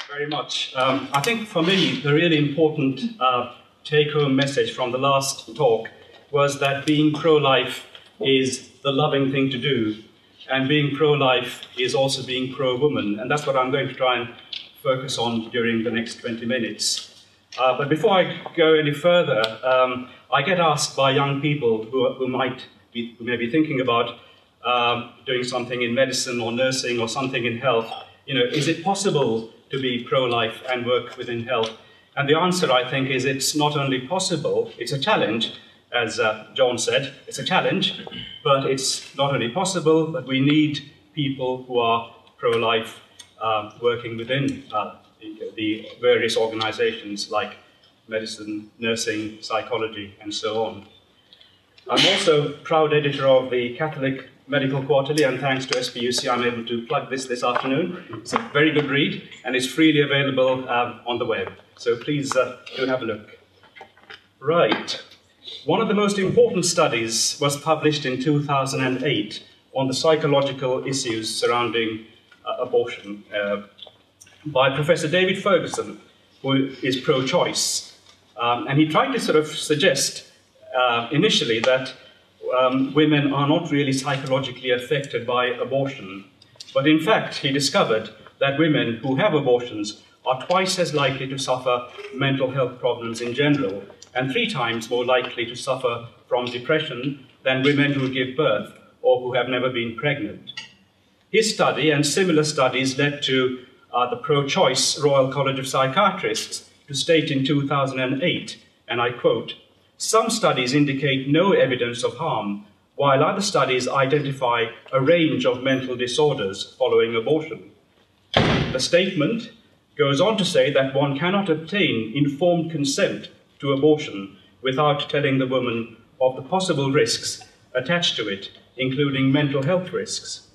very much. I think for me, the really important take-home message from the last talk was that being pro-life is the loving thing to do, and being pro-life is also being pro-woman, and that's what I'm going to try and focus on during the next 20 minutes. But before I go any further, I get asked by young people who may be thinking about doing something in medicine or nursing or something in health, is it possible to be pro-life and work within health? And the answer, I think, is it's not only possible, it's a challenge, as John said, it's a challenge, but it's not only possible, but we need people who are pro-life working within the various organizations like medicine, nursing, psychology, and so on. I'm also proud editor of the Catholic Medical Quarterly, and thanks to SPUC, I'm able to plug this afternoon. It's a very good read, and it's freely available on the web. So please do have a look. Right. One of the most important studies was published in 2008 on the psychological issues surrounding abortion by Professor David Ferguson, who is pro-choice. And he tried to sort of suggest initially that women are not really psychologically affected by abortion. But in fact, he discovered that women who have abortions are twice as likely to suffer mental health problems in general, and 3 times more likely to suffer from depression than women who give birth or who have never been pregnant. His study and similar studies led to the pro-choice Royal College of Psychiatrists to state in 2008, and I quote, "Some studies indicate no evidence of harm, while other studies identify a range of mental disorders following abortion." The statement goes on to say that one cannot obtain informed consent to abortion without telling the woman of the possible risks attached to it, including mental health risks.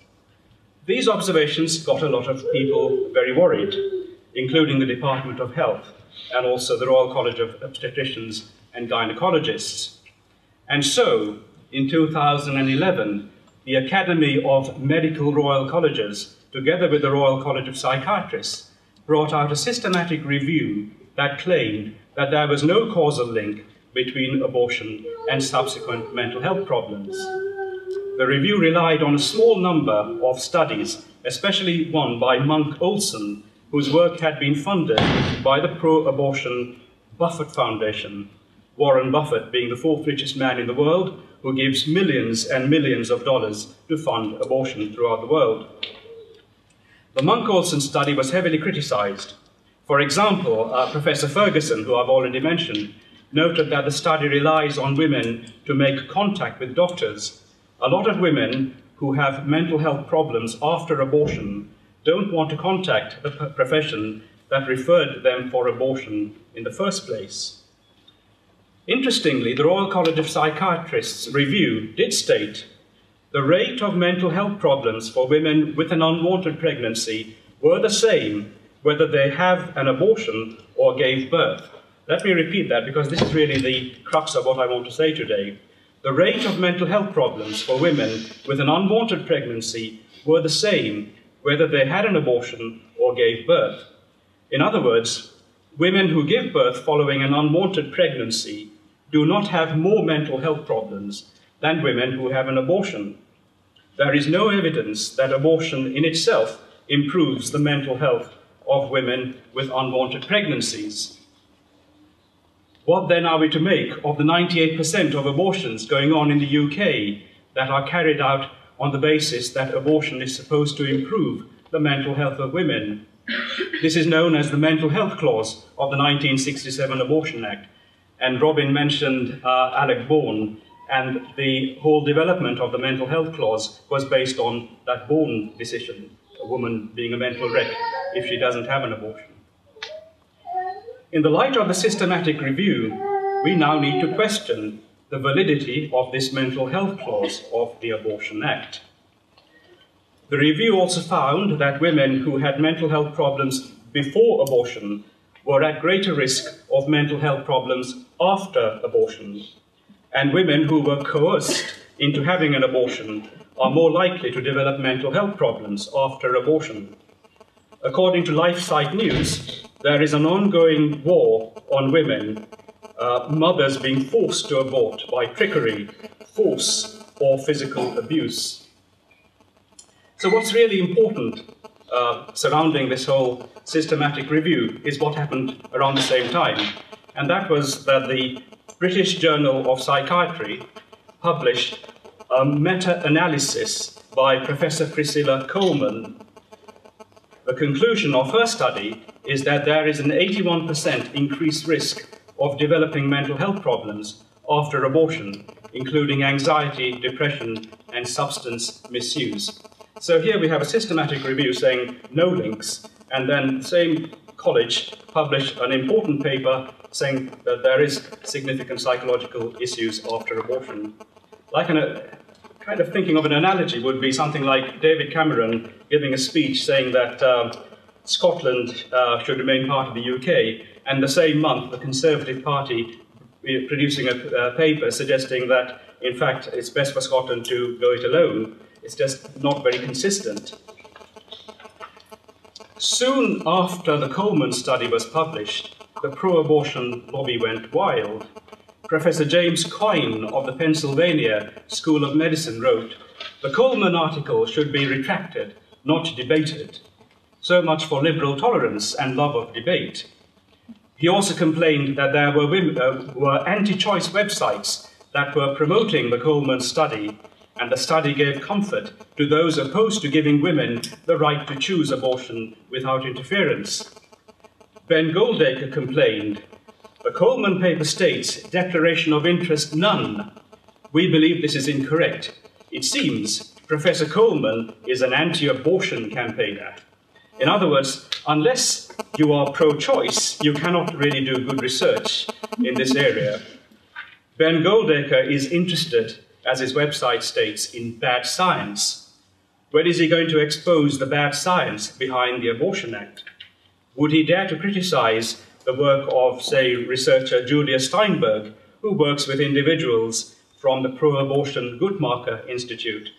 These observations got a lot of people very worried, including the Department of Health and also the Royal College of Obstetricians and Gynecologists. And so, in 2011, the Academy of Medical Royal Colleges, together with the Royal College of Psychiatrists, brought out a systematic review that claimed that there was no causal link between abortion and subsequent mental health problems. The review relied on a small number of studies, especially one by Monk Olson, whose work had been funded by the pro-abortion Buffett Foundation, Warren Buffett being the 4th richest man in the world, who gives millions and millions of dollars to fund abortion throughout the world. The Monk Olson study was heavily criticized. For example, Professor Ferguson, who I've already mentioned, noted that the study relies on women to make contact with doctors. A lot of women who have mental health problems after abortion don't want to contact the profession that referred them for abortion in the first place. Interestingly, the Royal College of Psychiatrists review did state the rate of mental health problems for women with an unwanted pregnancy were the same whether they have an abortion or gave birth. Let me repeat that because this is really the crux of what I want to say today. The rate of mental health problems for women with an unwanted pregnancy were the same whether they had an abortion or gave birth. In other words, women who give birth following an unwanted pregnancy do not have more mental health problems than women who have an abortion. There is no evidence that abortion in itself improves the mental health of women with unwanted pregnancies. What then are we to make of the 98% of abortions going on in the UK that are carried out on the basis that abortion is supposed to improve the mental health of women? This is known as the Mental Health Clause of the 1967 Abortion Act. And Robin mentioned Alec Bourne, and the whole development of the Mental Health Clause was based on that Bourne decision, a woman being a mental wreck if she doesn't have an abortion. In the light of the systematic review, we now need to question the validity of this Mental Health Clause of the Abortion Act. The review also found that women who had mental health problems before abortion were at greater risk of mental health problems after abortion, and women who were coerced into having an abortion are more likely to develop mental health problems after abortion. According to LifeSite News, there is an ongoing war on women, mothers being forced to abort by trickery, force, or physical abuse. So what's really important surrounding this whole systematic review is what happened around the same time. And that was that the British Journal of Psychiatry published a meta-analysis by Professor Priscilla Coleman. The conclusion of her study is that there is an 81% increased risk of developing mental health problems after abortion, including anxiety, depression, and substance misuse. So here we have a systematic review saying no links, and then the same college published an important paper saying that there is significant psychological issues after abortion. Like kind of thinking of an analogy would be something like David Cameron giving a speech saying that Scotland should remain part of the UK, and the same month the Conservative Party producing a paper suggesting that, in fact, it's best for Scotland to go it alone. It's just not very consistent. Soon after the Coleman study was published, the pro-abortion lobby went wild. Professor James Coyne of the Pennsylvania School of Medicine wrote, "The Coleman article should be retracted, not debated. So much for liberal tolerance and love of debate." He also complained that there were anti-choice websites that were promoting the Coleman study, and the study gave comfort to those opposed to giving women the right to choose abortion without interference. Ben Goldacre complained, "The Coleman paper states, declaration of interest none. We believe this is incorrect. It seems Professor Coleman is an anti-abortion campaigner." In other words, unless you are pro-choice, you cannot really do good research in this area. Ben Goldacre is interested, as his website states, in bad science. When is he going to expose the bad science behind the Abortion Act? Would he dare to criticize the work of, say, researcher Julia Steinberg, who works with individuals from the Pro-Abortion Guttmacher Institute?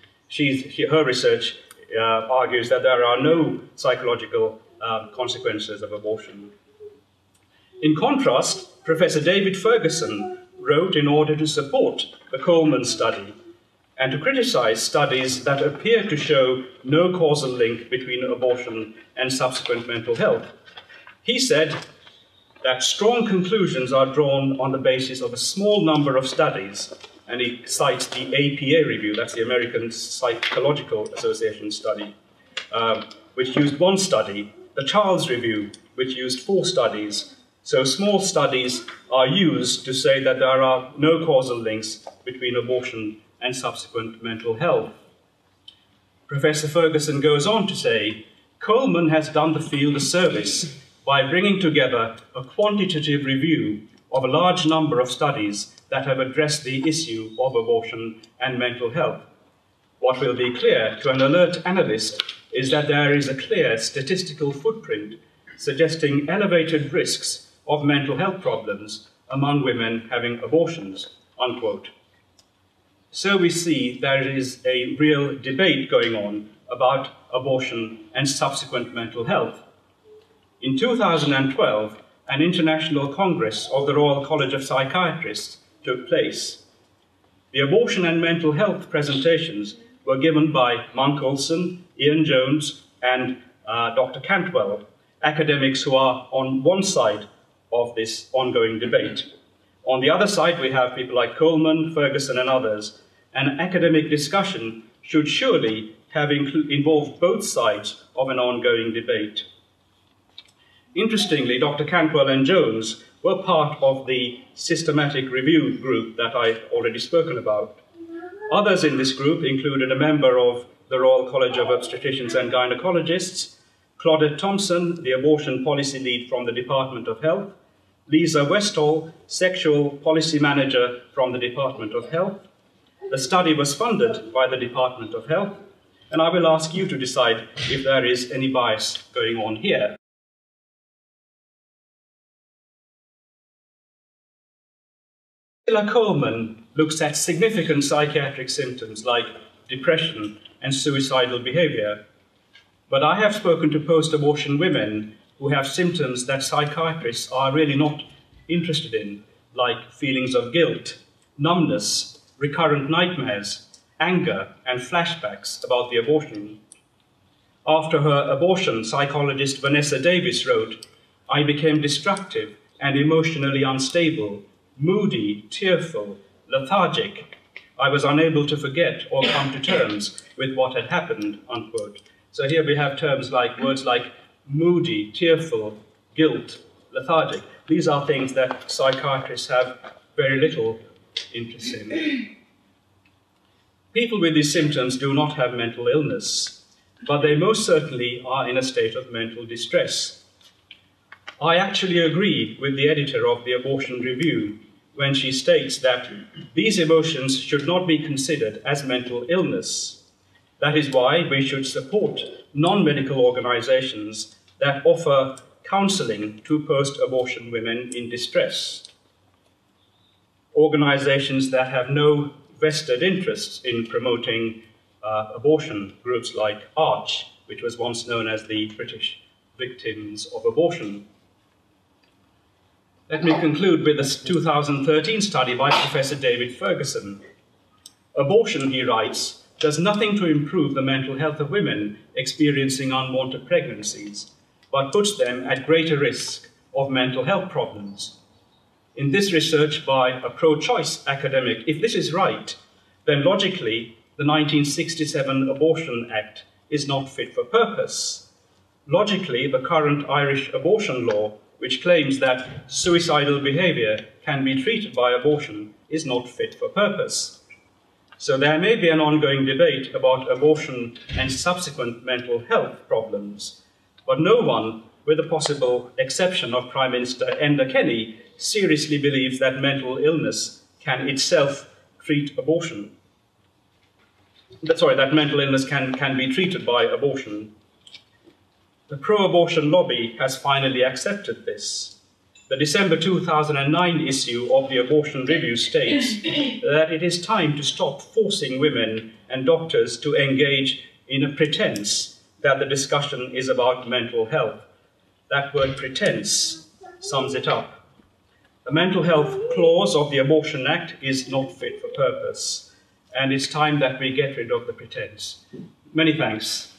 Her research argues that there are no psychological consequences of abortion. In contrast, Professor David Ferguson wrote in order to support the Coleman study and to criticize studies that appear to show no causal link between abortion and subsequent mental health. He said that strong conclusions are drawn on the basis of a small number of studies, and he cites the APA review, that's the American Psychological Association study, which used one study, the Charles Review, which used 4 studies. So small studies are used to say that there are no causal links between abortion and subsequent mental health. Professor Ferguson goes on to say, Coleman has done the field a service by bringing together a quantitative review of a large number of studies that have addressed the issue of abortion and mental health. What will be clear to an alert analyst is that there is a clear statistical footprint suggesting elevated risks of mental health problems among women having abortions, unquote. So we see there is a real debate going on about abortion and subsequent mental health. In 2012, an international congress of the Royal College of Psychiatrists took place. The abortion and mental health presentations were given by Monk Olson, Ian Jones, and Dr. Cantwell, academics who are on one side of this ongoing debate. On the other side, we have people like Coleman, Ferguson, and others. An academic discussion should surely have involved both sides of an ongoing debate. Interestingly, Dr. Cantwell and Jones were part of the systematic review group that I've already spoken about. Others in this group included a member of the Royal College of Obstetricians and Gynecologists, Claudette Thompson, the abortion policy lead from the Department of Health, Lisa Westall, sexual policy manager from the Department of Health. The study was funded by the Department of Health, and I will ask you to decide if there is any bias going on here. Priscilla Coleman looks at significant psychiatric symptoms like depression and suicidal behavior. But I have spoken to post-abortion women who have symptoms that psychiatrists are really not interested in, like feelings of guilt, numbness, recurrent nightmares, anger, and flashbacks about the abortion. After her abortion, psychologist Vanessa Davis wrote, "I became destructive and emotionally unstable, moody, tearful, lethargic. I was unable to forget or come to terms with what had happened," unquote. So here we have words like moody, tearful, guilt, lethargic. These are things that psychiatrists have very little interest in. People with these symptoms do not have mental illness, but they most certainly are in a state of mental distress. I actually agree with the editor of the Abortion Review when she states that these emotions should not be considered as mental illness. That is why we should support non-medical organizations that offer counseling to post-abortion women in distress. Organizations that have no vested interests in promoting abortion, groups like ARCH, which was once known as the British Victims of Abortion. Let me conclude with a 2013 study by Professor David Ferguson. "Abortion," he writes, "does nothing to improve the mental health of women experiencing unwanted pregnancies, but puts them at greater risk of mental health problems." In this research by a pro-choice academic, if this is right, then logically the 1967 Abortion Act is not fit for purpose. Logically, the current Irish abortion law, which claims that suicidal behavior can be treated by abortion, is not fit for purpose. So there may be an ongoing debate about abortion and subsequent mental health problems, but no one, with the possible exception of Prime Minister Enda Kenny, seriously believes that mental illness can itself treat abortion. That mental illness can be treated by abortion. The pro-abortion lobby has finally accepted this. The December 2009 issue of the Abortion Review states that it is time to stop forcing women and doctors to engage in a pretense that the discussion is about mental health. That word pretense sums it up. The mental health clause of the Abortion Act is not fit for purpose, and it's time that we get rid of the pretense. Many thanks.